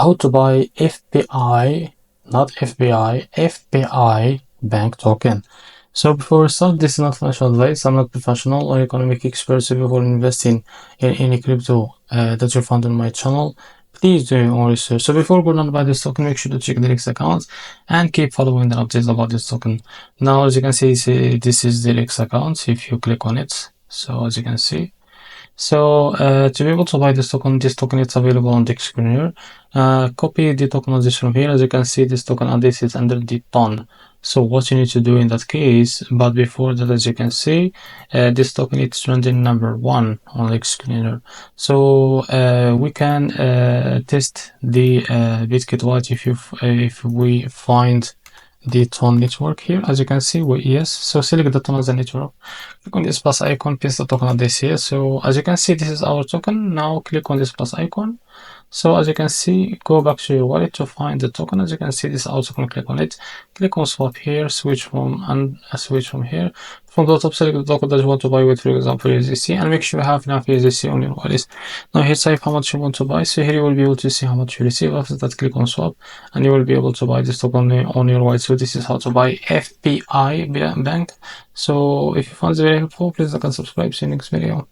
how to buy FPI, not FBI, FPI bank token. So before we start, this is not financial advice. I'm not professional or economic expert. So before investing in any crypto that you found on my channel, please do your own research. So before going on to buy this token, make sure to check the next account and keep following the updates about this token. Now, as you can see, this is the next account. If you click on it, so as you can see. So to be able to buy this token is available on the screen here. Copy the token address from here. As you can see, this token address is under the ton. So what you need to do in that case, but before that, as you can see, this token is trending number 1 on the screen here. So we can test the Bitkit wallet if we find the ton network here. As you can see, yes, so select the ton as a network, click on this plus icon, paste the token address here. So as you can see, this is our token. Now click on this plus icon. So as you can see, go back to your wallet to find the token. As you can see, this our token, click on it, click on swap here, switch from here. From the top, select the token that you want to buy with, for example, USDC, and make sure you have enough USDC on your wallet. Now here type how much you want to buy. So here you will be able to see how much you receive. After that, click on swap, and you will be able to buy this token on your wallet. So this is how to buy FPI bank. So if you found it very helpful, please like and subscribe. See you next video.